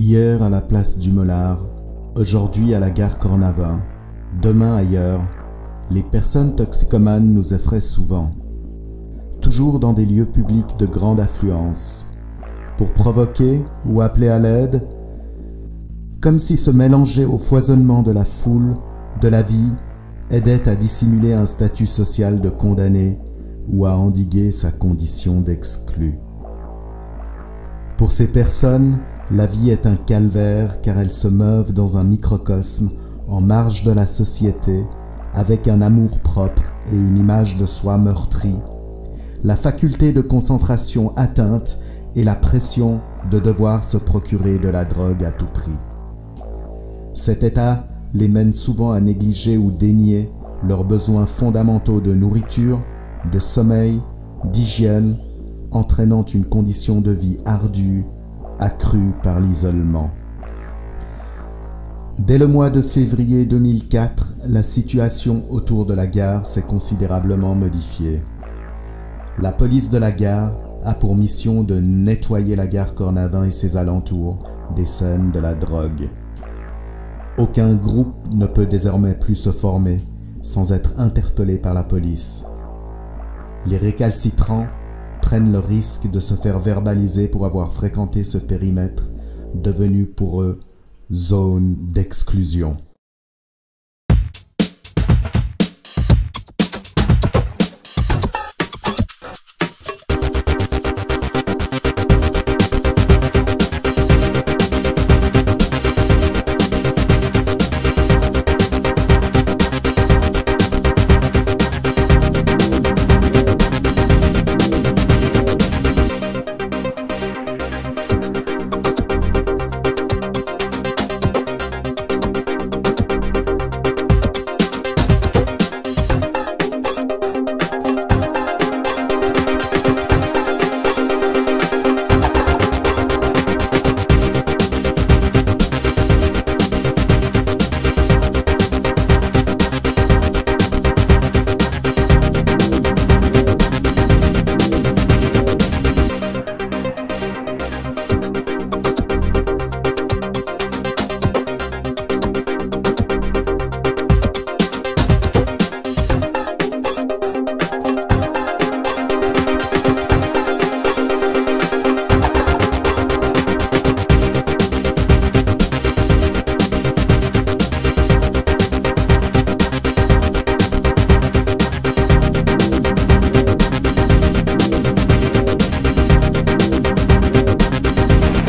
Hier à la place du Mollard, aujourd'hui à la gare Cornavin, demain ailleurs, les personnes toxicomanes nous effraient souvent. Toujours dans des lieux publics de grande affluence, pour provoquer ou appeler à l'aide, comme si se mélanger au foisonnement de la foule, de la vie, aidait à dissimuler un statut social de condamné ou à endiguer sa condition d'exclu. Pour ces personnes, la vie est un calvaire car elles se meuvent dans un microcosme en marge de la société avec un amour-propre et une image de soi meurtrie, la faculté de concentration atteinte et la pression de devoir se procurer de la drogue à tout prix. Cet état les mène souvent à négliger ou dénier leurs besoins fondamentaux de nourriture, de sommeil, d'hygiène, entraînant une condition de vie ardue, accrue par l'isolement. Dès le mois de février 2004, la situation autour de la gare s'est considérablement modifiée. La police de la gare a pour mission de nettoyer la gare Cornavin et ses alentours des scènes de la drogue. Aucun groupe ne peut désormais plus se former sans être interpellé par la police. Les récalcitrants prennent le risque de se faire verbaliser pour avoir fréquenté ce périmètre, devenu pour eux zone d'exclusion.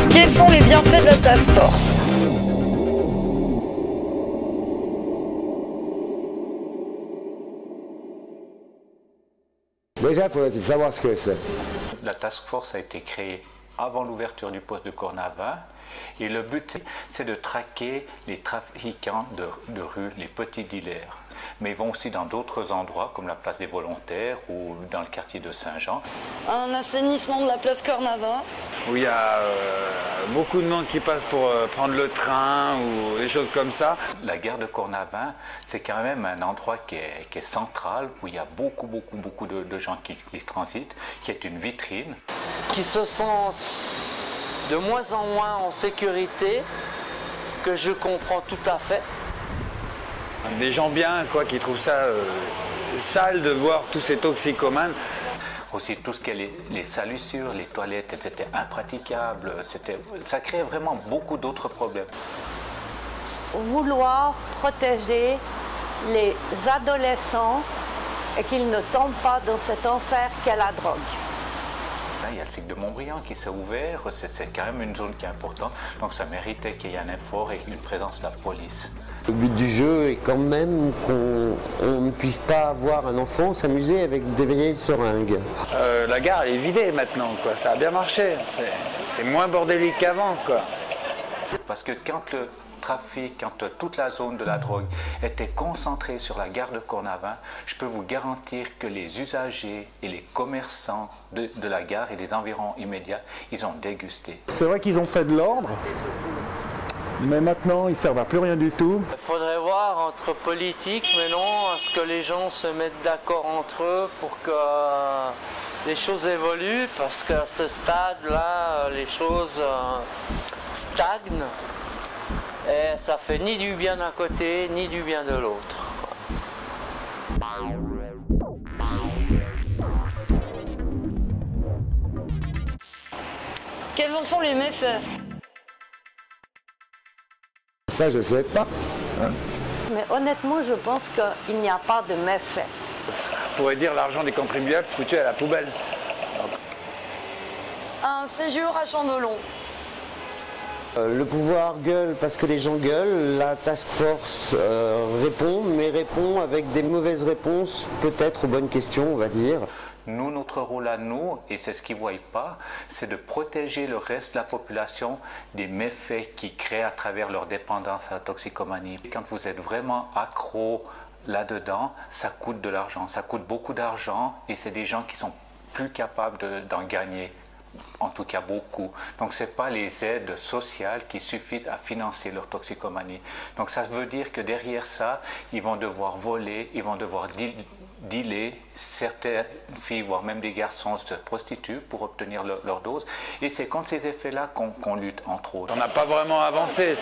Quels sont les bienfaits de la task force? Déjà, il faudrait savoir ce que c'est. La task force a été créée avant l'ouverture du poste de Cornavin et le but, c'est de traquer les trafiquants de rue, les petits dealers. Mais ils vont aussi dans d'autres endroits comme la place des Volontaires ou dans le quartier de Saint-Jean. Un assainissement de la place Cornavin. Où il y a beaucoup de monde qui passe pour prendre le train ou des choses comme ça. La gare de Cornavin, c'est quand même un endroit qui est central, où il y a beaucoup de gens qui transitent, qui est une vitrine. Qui se sentent de moins en moins en sécurité, que je comprends tout à fait. Des gens bien, quoi, qui trouvent ça sale de voir tous ces toxicomanes. Aussi tout ce qui est les salissures, les toilettes, c'était impraticable. Ça créait vraiment beaucoup d'autres problèmes. Vouloir protéger les adolescents et qu'ils ne tombent pas dans cet enfer qu'est la drogue. Il y a le cycle de Montbriand qui s'est ouvert, c'est quand même une zone qui est importante, donc ça méritait qu'il y ait un effort et une présence de la police. Le but du jeu est quand même qu'on ne puisse pas voir un enfant s'amuser avec des vieilles seringues. La gare elle est vidée maintenant, quoi. Ça a bien marché, c'est moins bordélique qu'avant, quoi. Parce que quand le trafic, quand toute la zone de la drogue était concentrée sur la gare de Cornavin, je peux vous garantir que les usagers et les commerçants de la gare et des environs immédiats, ils ont dégusté. C'est vrai qu'ils ont fait de l'ordre, mais maintenant ils ne servent à plus rien du tout. Il faudrait voir bagarre entre politiques, mais non, à ce que les gens se mettent d'accord entre eux pour que les choses évoluent, parce qu'à ce stade-là, les choses stagnent et ça fait ni du bien d'un côté, ni du bien de l'autre. Quels en sont les méfaits? Ça, je ne sais pas. Mais honnêtement, je pense qu'il n'y a pas de méfait. On pourrait dire l'argent des contribuables foutu à la poubelle. Un séjour à Chandelon. Le pouvoir gueule parce que les gens gueulent, la task force répond, mais répond avec des mauvaises réponses, peut-être aux bonnes questions, on va dire. Nous, notre rôle à nous, et c'est ce qu'ils ne voient pas, c'est de protéger le reste de la population des méfaits qu'ils créent à travers leur dépendance à la toxicomanie. Quand vous êtes vraiment accro là-dedans, ça coûte de l'argent, ça coûte beaucoup d'argent et c'est des gens qui sont plus capables d'en gagner. En tout cas beaucoup. Donc ce n'est pas les aides sociales qui suffisent à financer leur toxicomanie. Donc ça veut dire que derrière ça, ils vont devoir voler, ils vont devoir dealer, certaines filles, voire même des garçons se prostituent pour obtenir leur dose. Et c'est contre ces effets-là qu'on lutte, entre autres. On n'a pas vraiment avancé.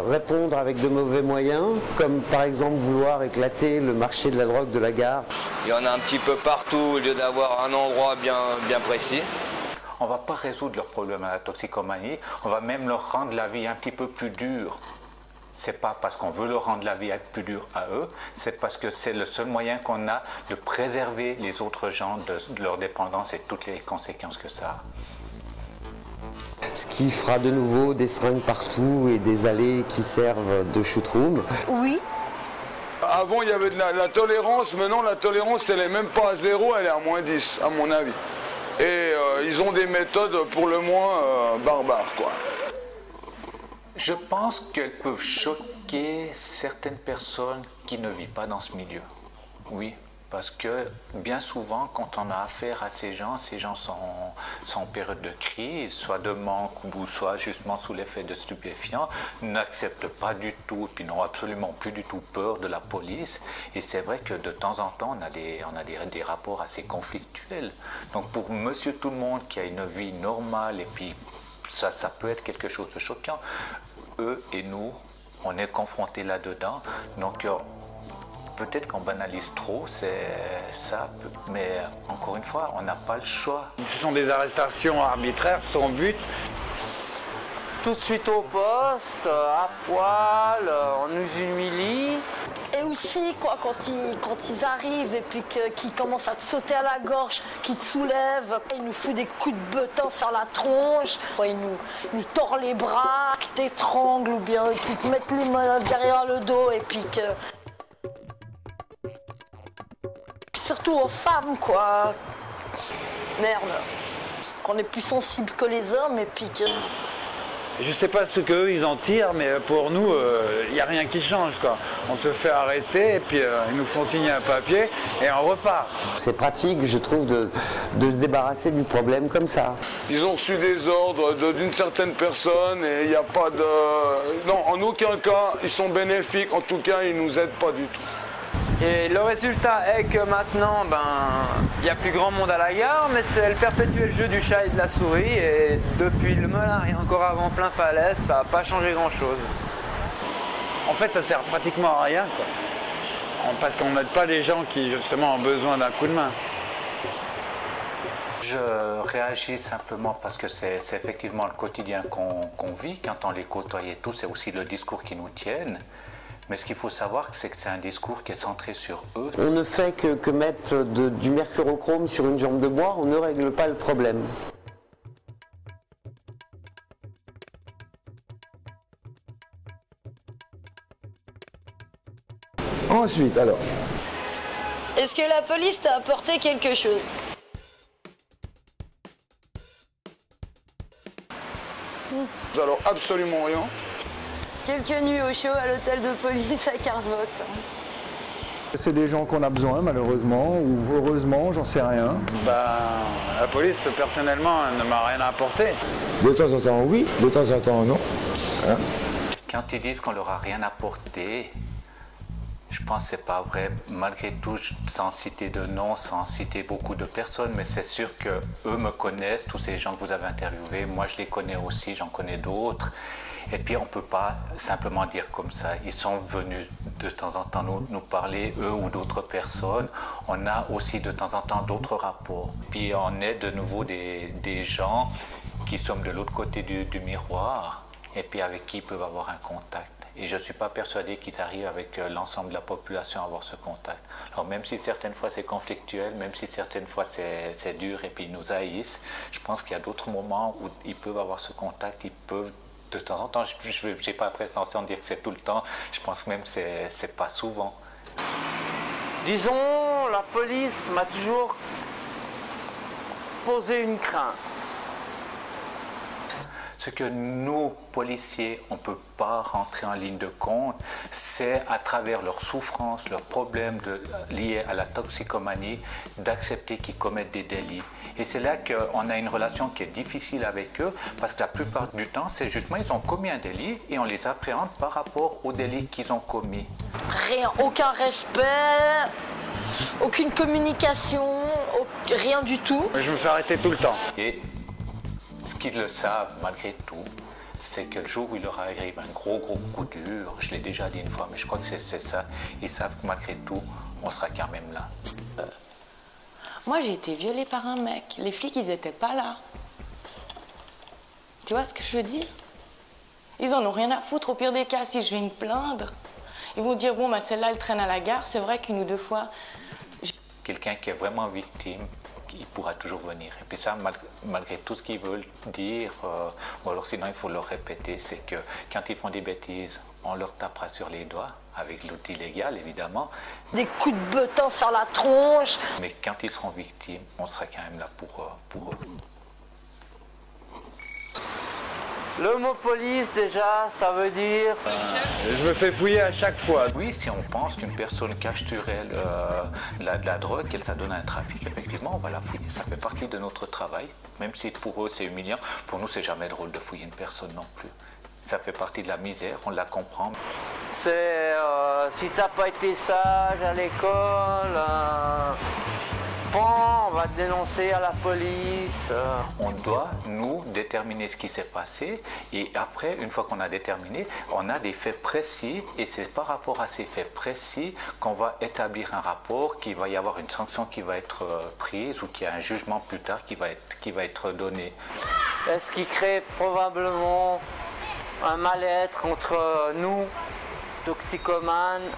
Répondre avec de mauvais moyens, comme par exemple vouloir éclater le marché de la drogue de la gare. Il y en a un petit peu partout au lieu d'avoir un endroit bien précis. On ne va pas résoudre leurs problèmes à la toxicomanie, on va même leur rendre la vie un petit peu plus dure. Ce n'est pas parce qu'on veut leur rendre la vie plus dure à eux, c'est parce que c'est le seul moyen qu'on a de préserver les autres gens de leur dépendance et toutes les conséquences que ça a. Ce qui fera de nouveau des seringues partout et des allées qui servent de shoot-room. Oui. Avant, il y avait de la tolérance. Maintenant, la tolérance, elle n'est même pas à 0, elle est à -10, à mon avis. Et ils ont des méthodes pour le moins barbares, quoi. Je pense qu'elles peuvent choquer certaines personnes qui ne vivent pas dans ce milieu. Oui. Parce que bien souvent, quand on a affaire à ces gens sont en période de crise, soit de manque ou soit justement sous l'effet de stupéfiants, n'acceptent pas du tout et puis n'ont absolument plus du tout peur de la police. Et c'est vrai que de temps en temps, on a des rapports assez conflictuels. Donc pour monsieur tout le monde qui a une vie normale et puis ça peut être quelque chose de choquant, eux et nous, on est confrontés là-dedans. Donc peut-être qu'on banalise trop, c'est ça, mais encore une fois, on n'a pas le choix. Ce sont des arrestations arbitraires, sans but. Tout de suite au poste, à poil, on nous humilie. Et aussi, quoi, quand ils arrivent et puis qu'ils commencent à te sauter à la gorge, qu'ils te soulèvent, ils nous foutent des coups de beutin sur la tronche, ils nous tordent les bras, qu'ils t'étranglent ou bien qu'ils te mettent les mains derrière le dos et puis que... Surtout aux femmes, quoi. Merde. Qu'on est plus sensible que les hommes et puis que... Je sais pas ce qu'eux ils en tirent, mais pour nous, il n'y a rien qui change, quoi. On se fait arrêter et puis ils nous font signer un papier et on repart. C'est pratique, je trouve, de se débarrasser du problème comme ça. Ils ont reçu des ordres d'une certaine personne et il n'y a pas de... Non, en aucun cas, ils sont bénéfiques. En tout cas, ils ne nous aident pas du tout. Et le résultat est que maintenant, il n'y a plus grand monde à la gare, mais elle perpétuait le jeu du chat et de la souris. Et depuis le Melun et encore avant plein palais, ça n'a pas changé grand-chose. En fait, ça sert pratiquement à rien, quoi. Parce qu'on n'aide pas les gens qui, justement, ont besoin d'un coup de main. Je réagis simplement parce que c'est effectivement le quotidien qu'on vit. Quand on les côtoie et tout, c'est aussi le discours qui nous tienne. Mais ce qu'il faut savoir, c'est que c'est un discours qui est centré sur eux. On ne fait que mettre du mercurochrome sur une jambe de bois, on ne règle pas le problème. Ensuite, alors. Est-ce que la police t'a apporté quelque chose? Alors, absolument rien. Quelques nuits au chaud à l'hôtel de police à Carvox. C'est des gens qu'on a besoin, malheureusement, ou heureusement, j'en sais rien. La police, personnellement, ne m'a rien apporté. De temps en temps, oui, de temps en temps, non. Voilà. Quand ils disent qu'on leur a rien apporté, je pense que c'est pas vrai. Malgré tout, sans citer de noms, sans citer beaucoup de personnes, mais c'est sûr que eux me connaissent, tous ces gens que vous avez interviewés. Moi, je les connais aussi, j'en connais d'autres. Et puis, on ne peut pas simplement dire comme ça. Ils sont venus de temps en temps nous parler, eux ou d'autres personnes. On a aussi de temps en temps d'autres rapports. Puis, on est de nouveau des gens qui sont de l'autre côté du miroir et puis avec qui ils peuvent avoir un contact. Et je ne suis pas persuadé qu'ils arrivent avec l'ensemble de la population à avoir ce contact. Alors même si certaines fois c'est conflictuel, même si certaines fois c'est dur et puis ils nous haïssent, je pense qu'il y a d'autres moments où ils peuvent avoir ce contact, ils peuvent de temps en temps, je n'ai pas la prétention de dire que c'est tout le temps, je pense même que c'est pas souvent. Disons, la police m'a toujours posé une crainte. Ce que nous, policiers, on ne peut pas rentrer en ligne de compte, c'est à travers leurs souffrances, leurs problèmes liés à la toxicomanie, d'accepter qu'ils commettent des délits. Et c'est là qu'on a une relation qui est difficile avec eux, parce que la plupart du temps, c'est justement, ils ont commis un délit et on les appréhende par rapport aux délits qu'ils ont commis. Rien, aucun respect, aucune communication, rien du tout. Je me fais arrêter tout le temps. Et ce qu'ils le savent, malgré tout, c'est que le jour où il leur arrive un gros coup dur, je l'ai déjà dit une fois, mais je crois que c'est ça, ils savent que malgré tout, on sera quand même là. Moi, j'ai été violée par un mec. Les flics, ils n'étaient pas là. Tu vois ce que je veux dire? Ils en ont rien à foutre. Au pire des cas, si je vais me plaindre, ils vont dire, bon, bah, celle-là, elle traîne à la gare. C'est vrai qu'une ou deux fois... Quelqu'un qui est vraiment victime, il pourra toujours venir. Et puis ça, malgré tout ce qu'ils veulent dire, ou alors sinon il faut leur répéter, c'est que quand ils font des bêtises, on leur tapera sur les doigts, avec l'outil légal évidemment. Des coups de beutin sur la tronche. Mais quand ils seront victimes, on sera quand même là pour eux. Le mot police, déjà, ça veut dire... Je me fais fouiller à chaque fois. Oui, si on pense qu'une personne cache sur elle de la drogue, qu'elle s'adonne à un trafic, effectivement, on va la fouiller. Ça fait partie de notre travail. Même si pour eux, c'est humiliant, pour nous, c'est jamais drôle de fouiller une personne non plus. Ça fait partie de la misère, on la comprend. C'est si t'as pas été sage à l'école... on va te dénoncer à la police. On doit, nous, déterminer ce qui s'est passé et après, une fois qu'on a déterminé, on a des faits précis et c'est par rapport à ces faits précis qu'on va établir un rapport, qu'il va y avoir une sanction qui va être prise ou qu'il y a un jugement plus tard qui va être donné. Est-ce qui crée probablement un mal-être entre nous, toxicomanes,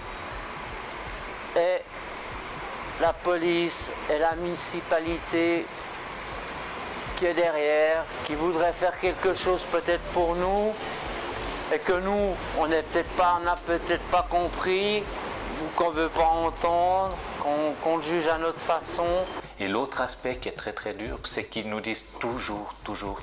et la police et la municipalité qui est derrière, qui voudrait faire quelque chose peut-être pour nous et que nous, on n'a peut-être pas compris ou qu'on ne veut pas entendre, qu'on le juge à notre façon. Et l'autre aspect qui est très très dur, c'est qu'ils nous disent toujours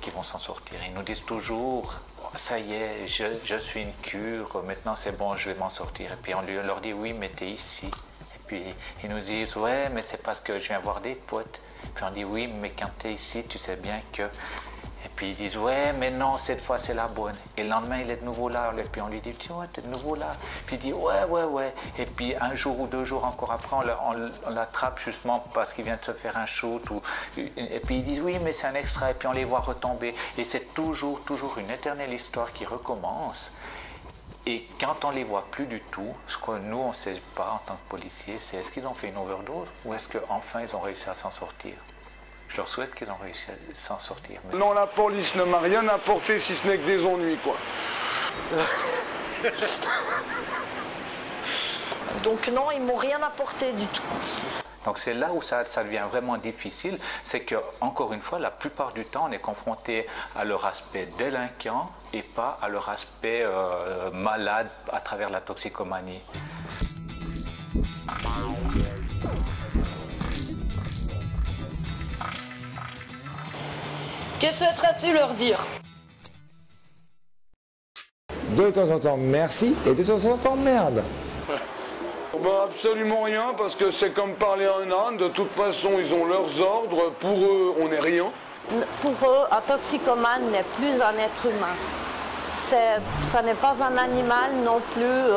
qu'ils vont s'en sortir. Ils nous disent toujours, ça y est, je suis une cure, maintenant c'est bon, je vais m'en sortir. Et puis on leur dit, oui, mais t'es ici. Puis ils nous disent, ouais, mais c'est parce que je viens voir des potes. Puis on dit, oui, mais quand tu es ici, tu sais bien que... Et puis ils disent, ouais, mais non, cette fois c'est la bonne. Et le lendemain, il est de nouveau là. Et puis on lui dit, tiens, ouais, t'es de nouveau là. Puis il dit, ouais. Et puis un jour ou 2 jours encore après, on l'attrape justement parce qu'il vient de se faire un shoot. Et puis ils disent, oui, mais c'est un extra. Et puis on les voit retomber. Et c'est toujours une éternelle histoire qui recommence. Et quand on ne les voit plus du tout, ce que nous, on ne sait pas en tant que policiers, c'est est-ce qu'ils ont fait une overdose ou est-ce qu'enfin ils ont réussi à s'en sortir. Je leur souhaite qu'ils ont réussi à s'en sortir. Mais... Non, la police ne m'a rien apporté si ce n'est que des ennuis, quoi. Donc non, ils m'ont rien apporté du tout. Donc c'est là où ça devient vraiment difficile, c'est que encore une fois, la plupart du temps, on est confronté à leur aspect délinquant et pas à leur aspect malade à travers la toxicomanie. Que souhaiterais-tu leur dire? De temps en temps, merci, et de temps en temps, merde. Bah absolument rien, parce que c'est comme parler à un âne. De toute façon, ils ont leurs ordres. Pour eux, on n'est rien. Pour eux, un toxicomane n'est plus un être humain. ça n'est pas un animal non plus.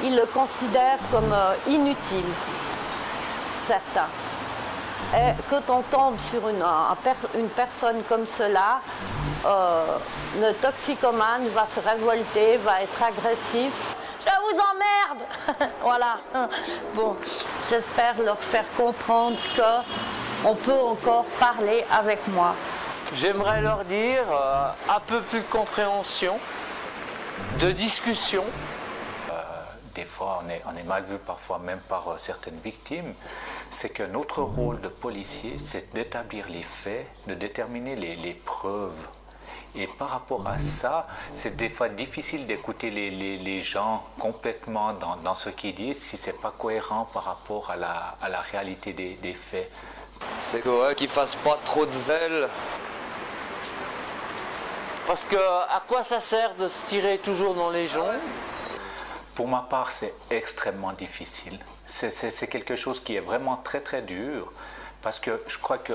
Ils le considèrent comme inutile, certains. Et quand on tombe sur une personne comme cela, le toxicomane va se révolter, va être agressif. Je vous emmerde. Voilà. Bon, j'espère leur faire comprendre qu'on peut encore parler avec moi. J'aimerais leur dire un peu plus de compréhension, de discussion. Des fois, on est mal vu, parfois même par certaines victimes. C'est que notre rôle de policier, c'est d'établir les faits, de déterminer les preuves. Et par rapport à ça, c'est des fois difficile d'écouter les gens complètement dans ce qu'ils disent si ce n'est pas cohérent par rapport à la réalité des faits. C'est correct qu'ils ne fassent pas trop de zèle. Parce que à quoi ça sert de se tirer toujours dans les jambes? Pour ma part, c'est extrêmement difficile. C'est quelque chose qui est vraiment très très dur. Parce que je crois que,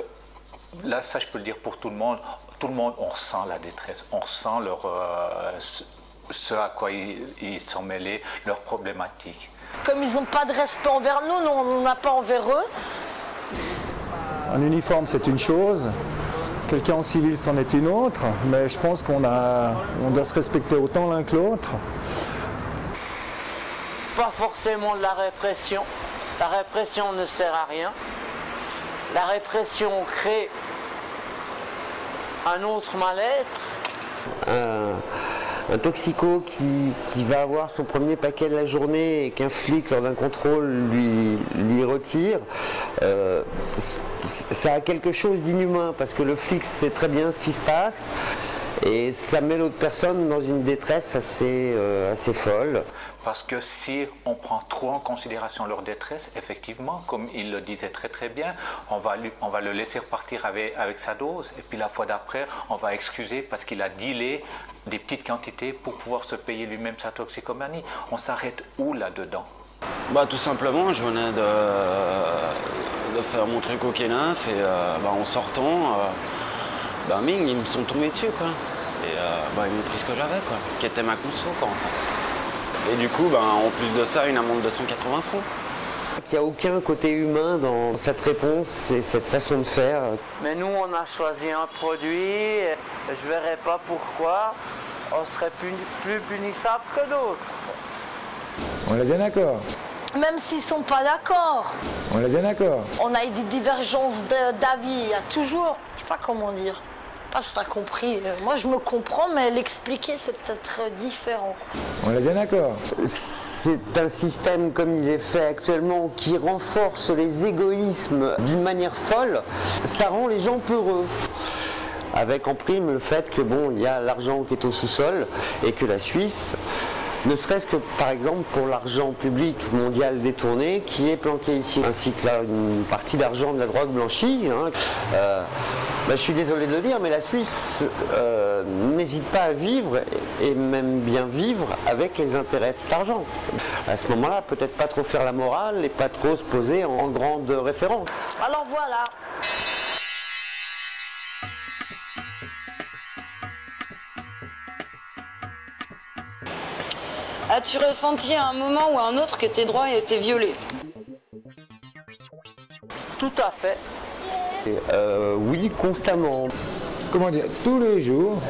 là ça je peux le dire pour tout le monde, on ressent la détresse, on ressent ce à quoi ils sont mêlés, leurs problématiques. Comme ils n'ont pas de respect envers nous, nous on n'en a pas envers eux. Un uniforme c'est une chose, quelqu'un en civil c'en est une autre, mais je pense qu'on doit se respecter autant l'un que l'autre. Pas forcément de la répression. La répression ne sert à rien. La répression crée un autre mal-être. Un toxico qui va avoir son premier paquet de la journée et qu'un flic lors d'un contrôle lui retire, ça a quelque chose d'inhumain parce que le flic sait très bien ce qui se passe et ça met l'autre personne dans une détresse assez folle. Parce que si on prend trop en considération leur détresse, effectivement, comme il le disait très très bien, on va le laisser repartir avec sa dose. Et puis la fois d'après, on va excuser parce qu'il a dealé des petites quantités pour pouvoir se payer lui-même sa toxicomanie. On s'arrête où là-dedans? Tout simplement, je venais de faire mon truc au Kénaf et en sortant, ming, ils me sont tombés dessus, quoi. Et ils m'ont pris ce que j'avais, quoi, qui était ma conso, quoi, en fait. Et du coup, en plus de ça, une amende de 180 francs. Il n'y a aucun côté humain dans cette réponse et cette façon de faire. Mais nous, on a choisi un produit, je ne verrais pas pourquoi on serait plus punissable que d'autres. On est bien d'accord. Même s'ils ne sont pas d'accord. On est bien d'accord. On a des divergences d'avis, il y a toujours, je ne sais pas comment dire. Pas si tu as compris. Moi, je me comprends, mais l'expliquer, c'est peut-être différent. On est bien d'accord. C'est un système, comme il est fait actuellement, qui renforce les égoïsmes d'une manière folle. Ça rend les gens peureux. Avec en prime le fait que, il y a l'argent qui est au sous-sol et que la Suisse, ne serait-ce que par exemple pour l'argent public mondial détourné qui est planqué ici, ainsi que là une partie d'argent de la drogue blanchie. Je suis désolé de le dire, mais la Suisse n'hésite pas à vivre et même bien vivre avec les intérêts de cet argent. À ce moment-là, peut-être pas trop faire la morale et pas trop se poser en grande référence. Alors voilà. As-tu ressenti à un moment ou à un autre que tes droits étaient violés? Tout à fait. Oui, constamment. Comment dire, tous les jours,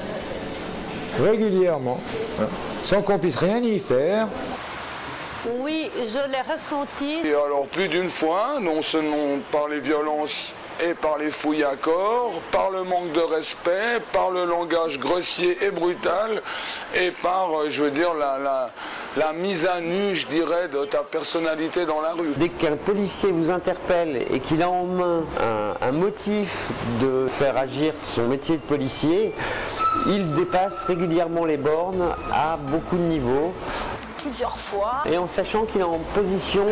régulièrement, sans qu'on puisse rien y faire. Oui, je l'ai ressenti. Et alors plus d'une fois, non seulement par les violences et par les fouilles à corps, par le manque de respect, par le langage grossier et brutal, et par, la mise à nu, je dirais, de ta personnalité dans la rue. Dès qu'un policier vous interpelle et qu'il a en main un motif de faire agir son métier de policier, il dépasse régulièrement les bornes à beaucoup de niveaux. Plusieurs fois. Et en sachant qu'il est en position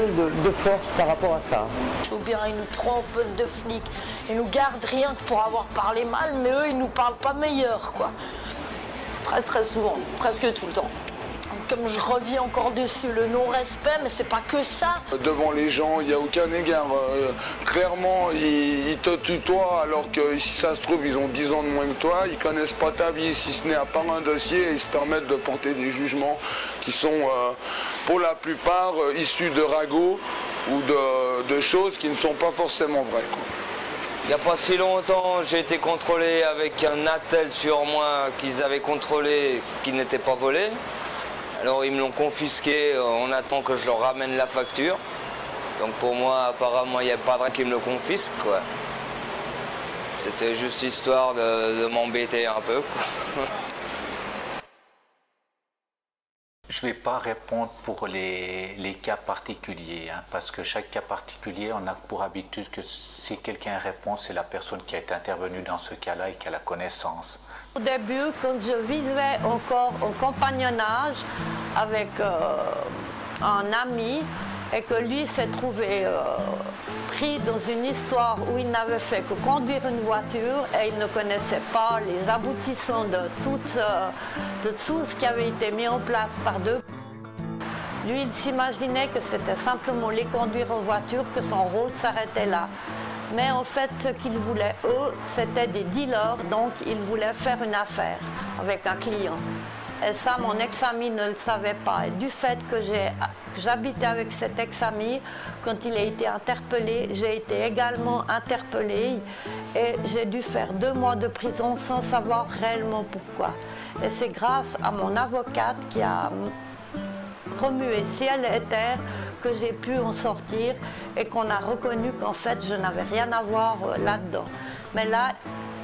de force par rapport à ça. Ou bien il nous prend au poste de flic, ils nous gardent rien que pour avoir parlé mal, mais eux ils nous parlent pas meilleur, quoi. Très très souvent, presque tout le temps. Donc comme je revis encore dessus, le non-respect, mais c'est pas que ça. Devant les gens, il n'y a aucun égard. Clairement, ils te tutoient alors que si ça se trouve, ils ont 10 ans de moins que toi. Ils connaissent pas ta vie, si ce n'est à part un dossier, et ils se permettent de porter des jugements qui sont, pour la plupart, issus de ragots ou de choses qui ne sont pas forcément vraies, quoi. Il n'y a pas si longtemps, j'ai été contrôlé avec un attel sur moi qu'ils avaient contrôlé, qui n'était pas volé. Alors ils me l'ont confisqué, on attend que je leur ramène la facture. Donc pour moi, apparemment, il n'y a pas de droit qui me le confisque, quoi. C'était juste histoire de m'embêter un peu, quoi. Je ne vais pas répondre pour les cas particuliers, hein, parce que chaque cas particulier, on a pour habitude que si quelqu'un répond, c'est la personne qui a été intervenue dans ce cas-là et qui a la connaissance. Au début, quand je vivais encore au compagnonnage avec un ami et que lui s'est trouvé pris dans une histoire où il n'avait fait que conduire une voiture et il ne connaissait pas les aboutissants de tout ce qui avait été mis en place par deux. Lui, il s'imaginait que c'était simplement les conduire en voiture, que son rôle s'arrêtait là. Mais en fait, ce qu'ils voulaient, eux, c'était des dealers, donc ils voulaient faire une affaire avec un client. Et ça, mon ex-ami ne le savait pas. Et du fait que j'habitais avec cet ex-ami, quand il a été interpellé, j'ai été également interpellée et j'ai dû faire 2 mois de prison sans savoir réellement pourquoi. Et c'est grâce à mon avocate qui a remué ciel et terre que j'ai pu en sortir et qu'on a reconnu qu'en fait je n'avais rien à voir là-dedans. Mais là,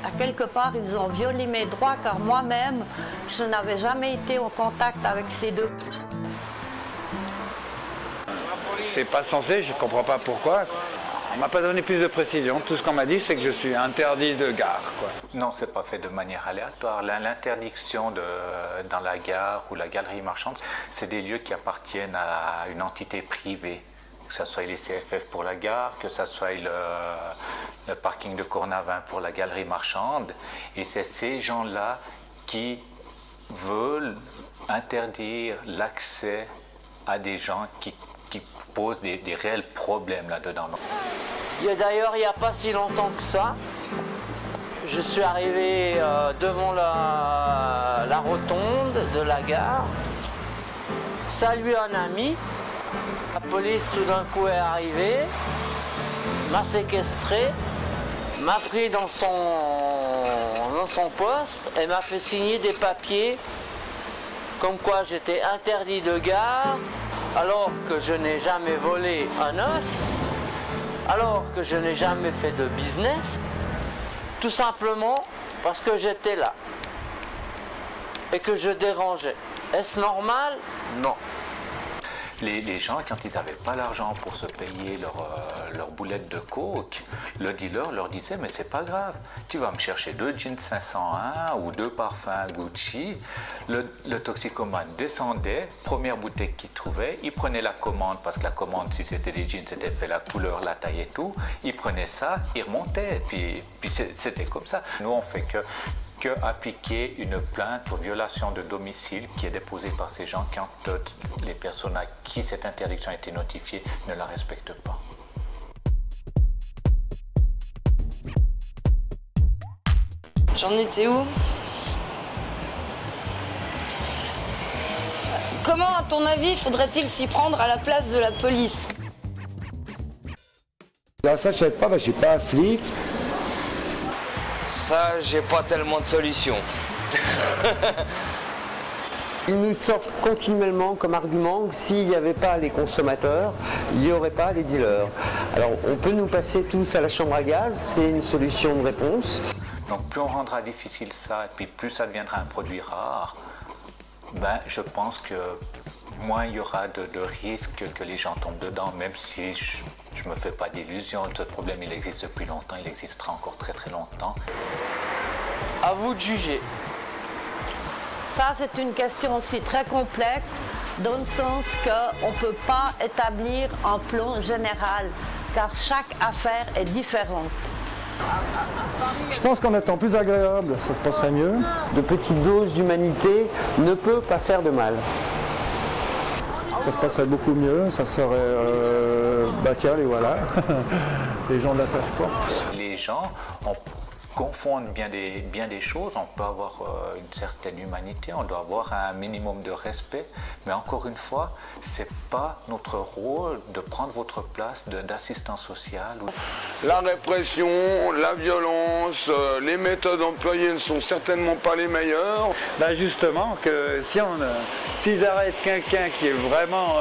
à quelque part, ils ont violé mes droits car moi-même, je n'avais jamais été en contact avec ces deux. C'est pas censé, je comprends pas pourquoi. On m'a pas donné plus de précision. Tout ce qu'on m'a dit, c'est que je suis interdit de gare, quoi. Non, c'est pas fait de manière aléatoire. L'interdiction dans la gare ou la galerie marchande, c'est des lieux qui appartiennent à une entité privée. Que ce soit les CFF pour la gare, que ce soit le parking de Cornavin pour la galerie marchande. Et c'est ces gens-là qui veulent interdire l'accès à des gens qui posent des réels problèmes là-dedans. D'ailleurs, il n'y a pas si longtemps que ça, je suis arrivé devant la rotonde de la gare, salué un ami. La police tout d'un coup est arrivée, m'a séquestré, m'a pris dans son poste et m'a fait signer des papiers comme quoi j'étais interdit de gare alors que je n'ai jamais volé un œuf, alors que je n'ai jamais fait de business, tout simplement parce que j'étais là et que je dérangeais. Est-ce normal? Non. Les gens, quand ils n'avaient pas l'argent pour se payer leur boulette de coke, le dealer leur disait « mais c'est pas grave, tu vas me chercher 2 jeans 501 ou 2 parfums Gucci ». Le toxicomane descendait, première bouteille qu'il trouvait, il prenait la commande, parce que la commande, si c'était des jeans, c'était fait la couleur, la taille et tout, il prenait ça, il remontait, puis c'était comme ça. Nous, on fait que appliquer une plainte pour violation de domicile qui est déposée par ces gens quand les personnes à qui cette interdiction a été notifiée ne la respectent pas. J'en étais où? Comment, à ton avis, faudrait-il s'y prendre à la place de la police? Ça, je sais pas, je suis pas un flic. Ça, j'ai pas tellement de solutions. Ils nous sortent continuellement comme argument que s'il n'y avait pas les consommateurs, il n'y aurait pas les dealers. Alors on peut nous passer tous à la chambre à gaz, c'est une solution de réponse. Donc plus on rendra difficile ça, et puis plus ça deviendra un produit rare, je pense que moins il y aura de risques que les gens tombent dedans, même si je ne me fais pas d'illusions. Ce problème, il existe depuis longtemps, il existera encore très très longtemps. À vous de juger. Ça, c'est une question aussi très complexe, dans le sens qu'on ne peut pas établir un plan général, car chaque affaire est différente. Je pense qu'en étant plus agréable, ça se passerait mieux. De petites doses d'humanité ne peut pas faire de mal. ça se passerait beaucoup mieux, ça serait, bah tiens, les voilà, les gens de la task force. Les gens confondent bien des choses, on peut avoir une certaine humanité, on doit avoir un minimum de respect, mais encore une fois, c'est pas notre rôle de prendre votre place d'assistant social. La répression, la violence, les méthodes employées ne sont certainement pas les meilleures. Ben justement, que s'ils arrêtent quelqu'un qui est vraiment,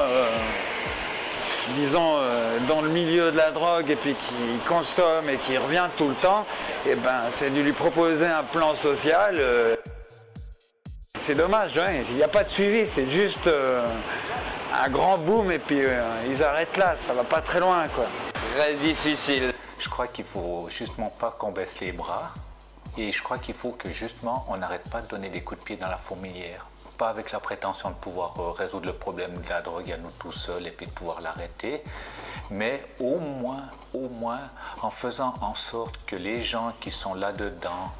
disons, dans le milieu de la drogue et puis qui consomme et qui revient tout le temps, et ben c'est de lui proposer un plan social. C'est dommage, hein, il n'y a pas de suivi, c'est juste un grand boom et puis ils arrêtent là, ça va pas très loin, quoi. Très difficile. Je crois qu'il faut justement pas qu'on baisse les bras et je crois qu'il faut que justement on n'arrête pas de donner des coups de pied dans la fourmilière. Pas avec la prétention de pouvoir résoudre le problème de la drogue à nous tout seuls et puis de pouvoir l'arrêter, mais au moins en faisant en sorte que les gens qui sont là-dedans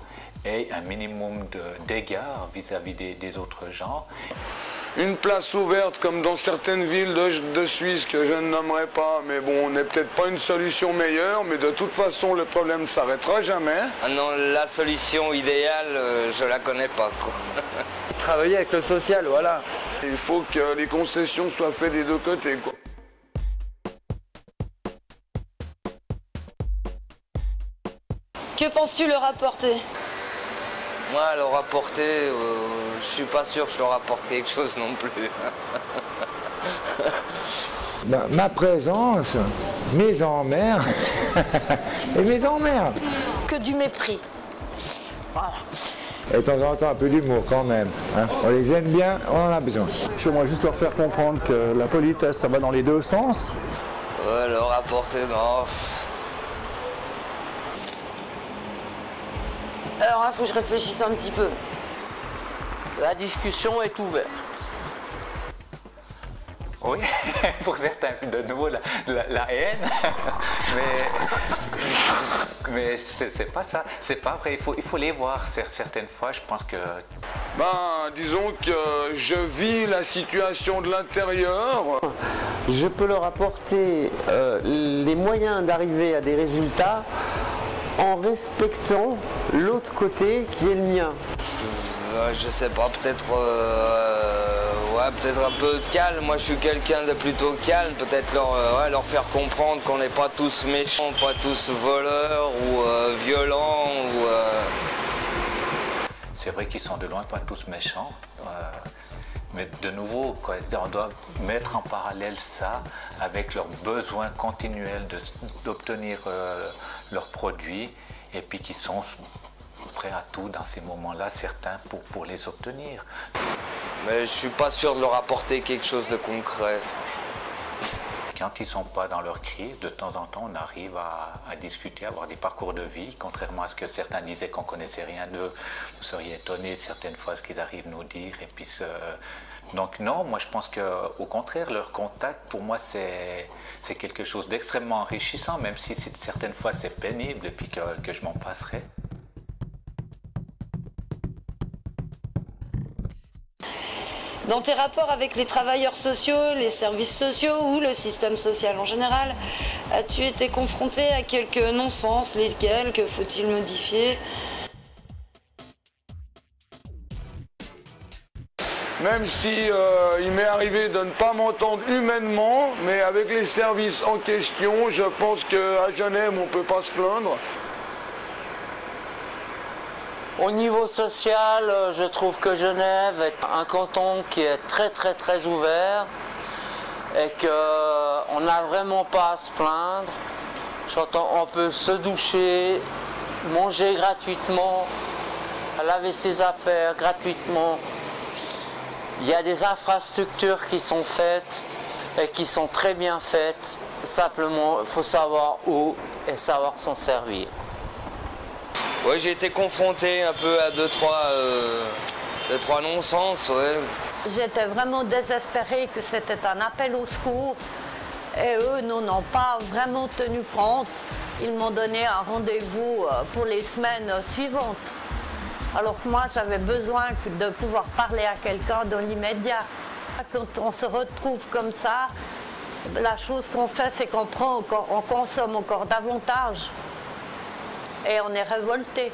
aient un minimum d'égard vis-à-vis des autres gens. Une place ouverte comme dans certaines villes de Suisse que je ne nommerai pas, mais bon, on n'est peut-être pas une solution meilleure, mais de toute façon le problème ne s'arrêtera jamais. Ah non, la solution idéale, je la connais pas, quoi. Travailler avec le social, voilà. Il faut que les concessions soient faites des deux côtés, quoi. Que penses-tu leur apporter? Moi, leur apporter, je suis pas sûr que je leur apporte quelque chose non plus. Ben, ma présence, mes emmerdes et mes emmerdes. Que du mépris. Voilà. Et de temps en temps un peu d'humour quand même. Hein. On les aime bien, on en a besoin. J'aimerais juste leur faire comprendre que la politesse, ça va dans les deux sens. Ouais, leur apporter, non. Alors là, faut que je réfléchisse un petit peu. La discussion est ouverte. Oui, pour certains, de nouveau la haine, mais c'est pas ça, c'est pas vrai, il faut les voir certaines fois, je pense que... Ben, disons que je vis la situation de l'intérieur. Je peux leur apporter les moyens d'arriver à des résultats en respectant l'autre côté qui est le mien. Je sais pas, peut-être peut-être un peu de calme. Moi, je suis quelqu'un de plutôt calme. Peut-être leur faire comprendre qu'on n'est pas tous méchants, pas tous voleurs ou violents. C'est vrai qu'ils sont de loin pas tous méchants. Mais de nouveau, quoi, on doit mettre en parallèle ça avec leur besoin continuel d'obtenir leurs produits et puis qu'ils sont prêts à tout dans ces moments-là, certains pour les obtenir. Mais je suis pas sûr de leur apporter quelque chose de concret, franchement. Quand ils ne sont pas dans leur crise, de temps en temps, on arrive à discuter, à avoir des parcours de vie, contrairement à ce que certains disaient qu'on ne connaissait rien d'eux. Vous seriez étonnés certaines fois ce qu'ils arrivent à nous dire. Et puis donc non, moi je pense qu'au contraire, leur contact, pour moi, c'est quelque chose d'extrêmement enrichissant, même si certaines fois c'est pénible et puis que je m'en passerai. Dans tes rapports avec les travailleurs sociaux, les services sociaux ou le système social en général, as-tu été confronté à quelques non-sens, lesquels, que faut-il modifier? Même si il m'est arrivé de ne pas m'entendre humainement, mais avec les services en question, je pense qu'à Genève, on ne peut pas se plaindre. Au niveau social, je trouve que Genève est un canton qui est très ouvert et qu'on n'a vraiment pas à se plaindre. On peut se doucher, manger gratuitement, laver ses affaires gratuitement. Il y a des infrastructures qui sont faites et qui sont très bien faites. Simplement, il faut savoir où et savoir s'en servir. Ouais, j'ai été confronté un peu à deux, trois non-sens, ouais. J'étais vraiment désespérée que c'était un appel au secours et eux n'en ont pas vraiment tenu compte. Ils m'ont donné un rendez-vous pour les semaines suivantes. Alors que moi, j'avais besoin de pouvoir parler à quelqu'un dans l'immédiat. Quand on se retrouve comme ça, la chose qu'on fait, c'est qu'on consomme encore davantage. Et on est révolté.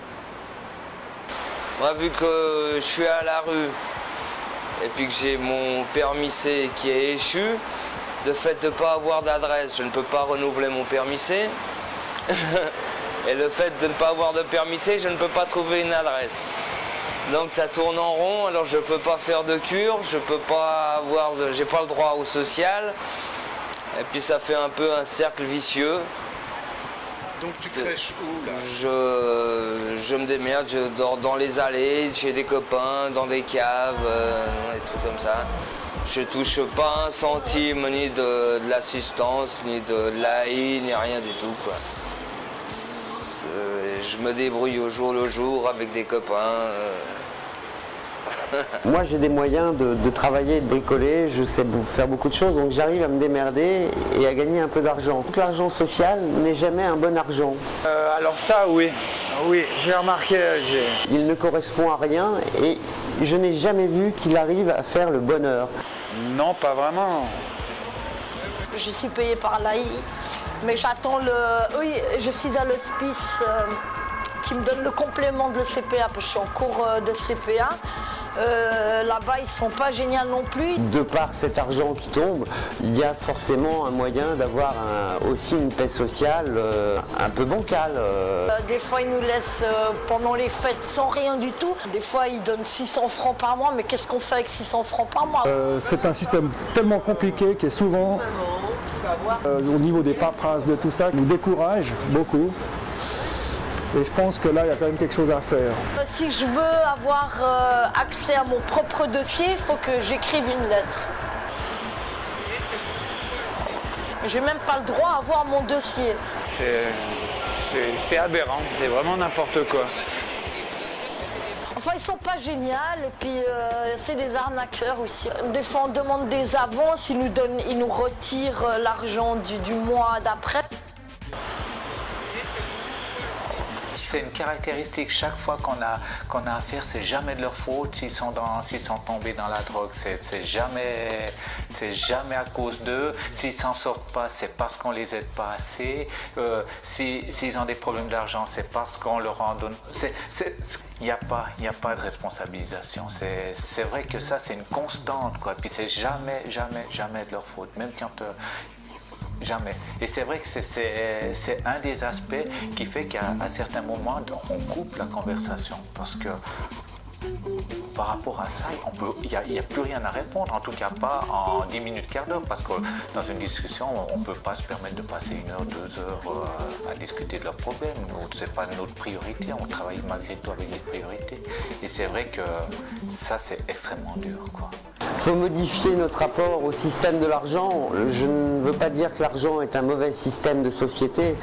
Moi, vu que je suis à la rue et puis que j'ai mon permis C qui est échu, le fait de ne pas avoir d'adresse, je ne peux pas renouveler mon permis C. Et le fait de ne pas avoir de permis C, je ne peux pas trouver une adresse. Donc ça tourne en rond, alors je ne peux pas faire de cure, je peux pas avoir j'ai pas le droit au social. Et puis ça fait un peu un cercle vicieux. Donc tu crèches où là? Je me démerde, je dors dans les allées, chez des copains, dans des caves, des trucs comme ça. Je touche pas un centime ni de l'assistance, ni de l'AI, ni rien du tout, quoi. Je me débrouille au jour le jour avec des copains. Moi j'ai des moyens de travailler et de bricoler, je sais faire beaucoup de choses, donc j'arrive à me démerder et à gagner un peu d'argent. L'argent social n'est jamais un bon argent. Alors ça oui, oui, j'ai remarqué. Il ne correspond à rien et je n'ai jamais vu qu'il arrive à faire le bonheur. Non, pas vraiment. Je suis payée par l'AI, mais j'attends le... Oui, je suis à l'hospice qui me donne le complément de l'ECPA, parce que je suis en cours de CPA. Là-bas, ils ne sont pas géniaux non plus. De par cet argent qui tombe, il y a forcément un moyen d'avoir aussi une paix sociale un peu bancale. Des fois, ils nous laissent pendant les fêtes sans rien du tout. Des fois, ils donnent 600 francs par mois, mais qu'est-ce qu'on fait avec 600 francs par mois? C'est un système tellement compliqué qui est souvent, au niveau des paperasses de tout ça, nous décourage beaucoup. Et je pense que là, il y a quand même quelque chose à faire. Si je veux avoir accès à mon propre dossier, il faut que j'écrive une lettre. Je n'ai même pas le droit à avoir mon dossier. C'est aberrant, c'est vraiment n'importe quoi. Enfin, ils sont pas géniaux et puis c'est des arnaqueurs aussi. Des fois, on demande des avances, ils nous retirent l'argent du mois d'après. C'est une caractéristique, chaque fois qu'on a affaire, c'est jamais de leur faute s'ils sont tombés dans la drogue, c'est jamais à cause d'eux. S'ils s'en sortent pas, c'est parce qu'on les aide pas assez. S'ils ont des problèmes d'argent, c'est parce qu'on leur en donne. Il n'y a pas de responsabilisation. C'est vrai que ça, c'est une constante, quoi. Puis c'est jamais de leur faute, même quand jamais. Et c'est vrai que c'est un des aspects qui fait qu'à certains moments, on coupe la conversation. Parce que par rapport à ça, il n'y a plus rien à répondre, en tout cas pas en 10 minutes, quart d'heure, parce que dans une discussion, on ne peut pas se permettre de passer 1 heure, 2 heures à discuter de leurs problèmes. Ce n'est pas notre priorité, on travaille malgré tout avec des priorités. Et c'est vrai que ça, c'est extrêmement dur, quoi. Il faut modifier notre rapport au système de l'argent. Je ne veux pas dire que l'argent est un mauvais système de société,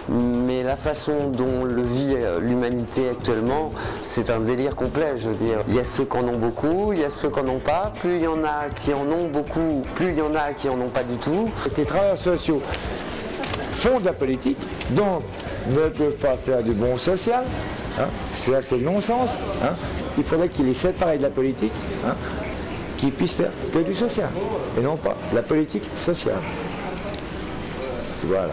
mais la façon dont le vit l'humanité actuellement, c'est un délire complet, je veux dire. Il y a ceux qui en ont beaucoup, il y a ceux qui n'en ont pas. Plus il y en a qui en ont beaucoup, plus il y en a qui n'en ont pas du tout. Les travailleurs sociaux font de la politique, donc ne peuvent pas faire du bon social. Hein. C'est le non-sens. Hein. Il faudrait qu'ils les séparent de la politique. Hein. Qui puissent faire que du social, et non pas la politique sociale. Voilà.